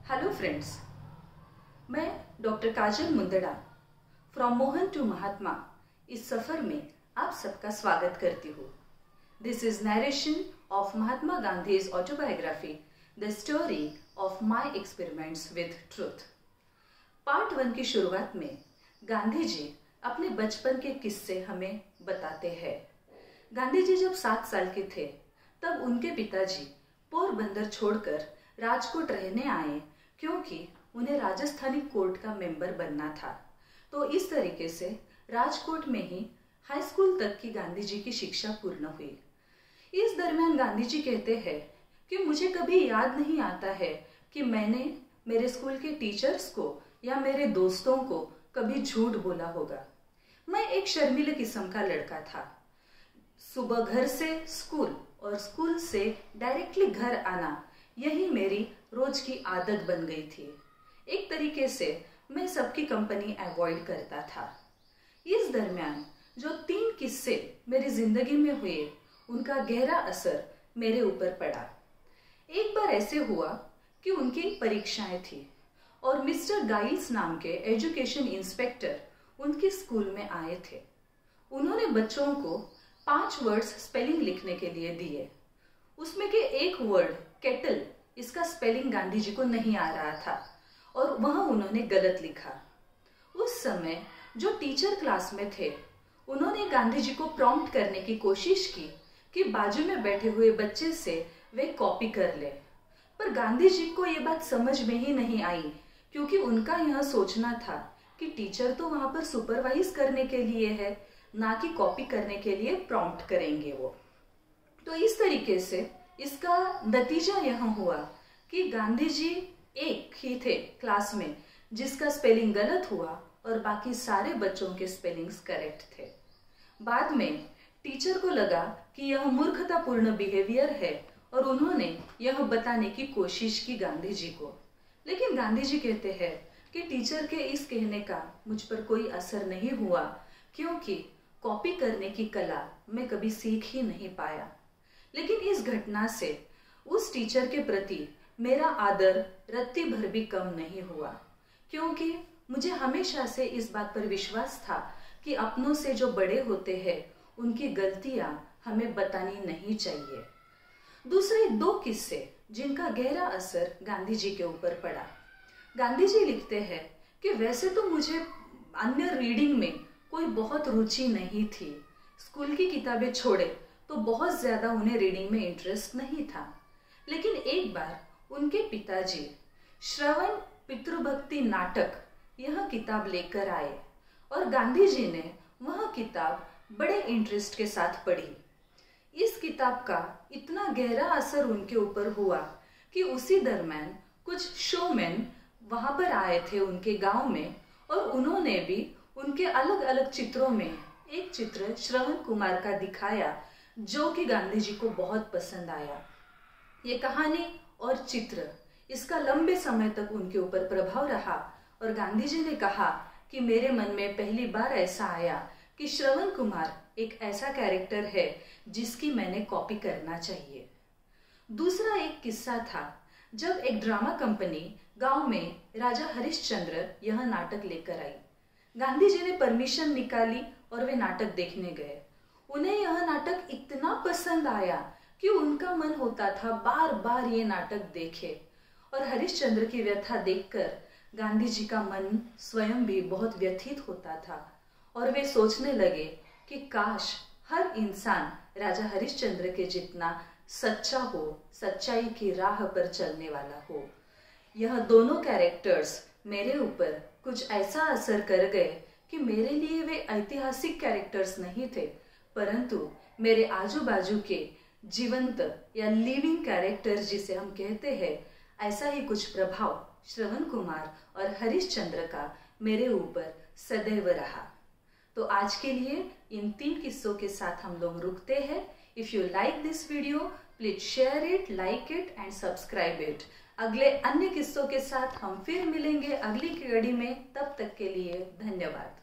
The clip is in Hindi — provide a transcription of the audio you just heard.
हेलो फ्रेंड्स, मैं doctor Kajal Mundada from Mohan to Mahatma इस सफर में आप सबका स्वागत करती हूँ। This is narration of Mahatma Gandhi's autobiography, the story of my experiments with truth. Part 1 की शुरुआत में गांधी जी अपने बचपन के किस्से हमें बताते हैं। गांधी जी जब 7 साल के थे तब उनके पिताजी पोरबंदर छोड़कर राजकोट रहने आए, क्योंकि उन्हें राजस्थानी कोर्ट का मेंबर बनना था। तो इस तरीके से राजकोट में ही हाई स्कूल तक की गांधी जी की शिक्षा पूर्ण हुई। इस दरमियान गांधी जी कहते हैं कि मुझे कभी याद नहीं आता है कि मैंने मेरे स्कूल के टीचर्स को या मेरे दोस्तों को कभी झूठ बोला होगा। मैं एक शर्मीले किस्म का लड़का था। सुबह घर से स्कूल और स्कूल से डायरेक्टली घर आना, यही मेरी रोज की आदत बन गई थी। एक तरीके से मैं सबकी कंपनी अवॉइड करता था। इस दरमियान जो 3 किस्से मेरी जिंदगी में हुए, उनका गहरा असर मेरे ऊपर पड़ा। एक बार ऐसे हुआ कि उनकी परीक्षाएं थी और मिस्टर गाइल्स नाम के एजुकेशन इंस्पेक्टर उनके स्कूल में आए थे। उन्होंने बच्चों को 5 वर्ड्स स्पेलिंग लिखने के लिए दिए। उसमें के एक वर्ड केटल, इसका स्पेलिंग गांधी जी को नहीं आ रहा था और वह उन्होंने गलत लिखा। उस समय जो टीचर क्लास में थे, उन्होंने गांधी जी को प्रॉम्प्ट करने की कोशिश की कि बाजू में बैठे हुए बच्चे से वे कॉपी कर ले, पर गांधी जी को ये बात समझ में ही नहीं आई, क्योंकि उनका यह सोचना था कि टीचर तो वहां पर सुपरवाइज करने के लिए है, ना कि कॉपी करने के लिए प्रॉम्प्ट करेंगे वो। तो इस तरीके से इसका नतीजा यह हुआ कि गांधी जी एक ही थे क्लास में जिसका स्पेलिंग गलत हुआ और बाकी सारे बच्चों के स्पेलिंग्स करेक्ट थे। बाद में टीचर को लगा कि यह मूर्खतापूर्ण बिहेवियर है और उन्होंने यह बताने की कोशिश की गांधी जी को। लेकिन गांधी जी कहते हैं कि टीचर के इस कहने का मुझ पर कोई असर नहीं हुआ, क्योंकि कॉपी करने की कला मैं कभी सीख ही नहीं पाया। लेकिन इस घटना से उस टीचर के प्रति मेरा आदर रत्ती भर भी कम नहीं हुआ, क्योंकि मुझे हमेशा से इस बात पर विश्वास था कि अपनों से जो बड़े होते हैं उनकी गलतियां हमें बतानी नहीं चाहिए। दूसरे 2 किस्से जिनका गहरा असर गांधी जी के ऊपर पड़ा। गांधी जी लिखते हैं कि वैसे तो मुझे अन्य रीडिंग में कोई बहुत रुचि नहीं थी। स्कूल की किताबें छोड़े तो बहुत ज्यादा उन्हें रीडिंग में इंटरेस्ट नहीं था। लेकिन एक बार उनके पिताजी श्रवण पितृभक्ति नाटक यह किताब लेकर आए और गांधी जी ने वह किताब बड़े इंटरेस्ट के साथ पढ़ी। इस किताब का इतना गहरा असर उनके ऊपर हुआ कि उसी दरम्यान कुछ शोमैन वहां पर आए थे उनके गांव में, और उन्होंने भी उनके अलग अलग चित्रों में एक चित्र श्रवण कुमार का दिखाया, जो कि गांधी जी को बहुत पसंद आया। ये कहानी और चित्र, इसका लंबे समय तक उनके ऊपर प्रभाव रहा और गांधी जी ने कहा कि मेरे मन में पहली बार ऐसा आया कि श्रवण कुमार एक ऐसा कैरेक्टर है जिसकी मैंने कॉपी करना चाहिए। दूसरा एक किस्सा था जब एक ड्रामा कंपनी गांव में राजा हरिश्चंद्र यह नाटक लेकर आई। गांधी जी ने परमिशन निकाली और वे नाटक देखने गए। उन्हें यह नाटक इतना पसंद आया कि उनका मन होता था बार बार ये नाटक देखे, और हरिश्चंद्र की व्यथा देखकर गांधी जी का मन स्वयं भी बहुत व्यथित होता था और वे सोचने लगे कि काश हर इंसान राजा हरिश्चंद्र के जितना सच्चा हो, सच्चाई की राह पर चलने वाला हो। यह दोनों कैरेक्टर्स मेरे ऊपर कुछ ऐसा असर कर गए कि मेरे लिए वे ऐतिहासिक कैरेक्टर्स नहीं थे, परंतु मेरे आजू बाजू के जीवंत या लिविंग कैरेक्टर्स जिसे हम कहते हैं, ऐसा ही कुछ प्रभाव श्रवण कुमार और हरिश्चंद्र का मेरे ऊपर सदैव रहा। तो आज के लिए इन 3 किस्सों के साथ हम लोग रुकते हैं। If you like this video, please share it, like it and subscribe it. अगले अन्य किस्सों के साथ हम फिर मिलेंगे अगली कड़ी में। तब तक के लिए धन्यवाद।